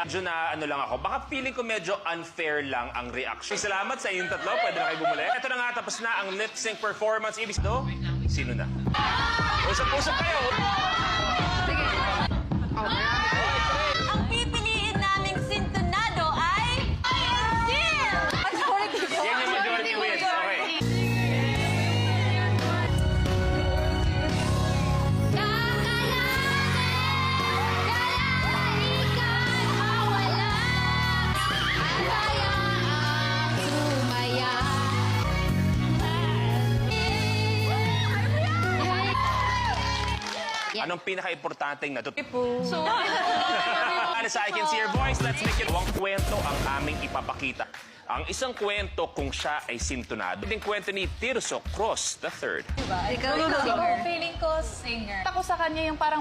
Medyo na ano lang ako. Baka feeling ko medyo unfair lang ang reaction. Salamat sa inyong tatlo. Pwede na kayo bumalik. Ito na nga, tapos na ang lip sync performance. Ibig do, sino na? Usap-usap kayo. Ang pipiliin naming sintonado ay... Yan yung majority wins. Okay. Anong pinaka-importanteng natutunan? Alisa, I can see your voice. Let's make it. Huwag kwento ang aming ipapakita. Ang isang kwento kung siya ay sintonado. Yung kwento ni Tirso Cross III. Ikaw, feeling ko singer. Ako sa kanya yung parang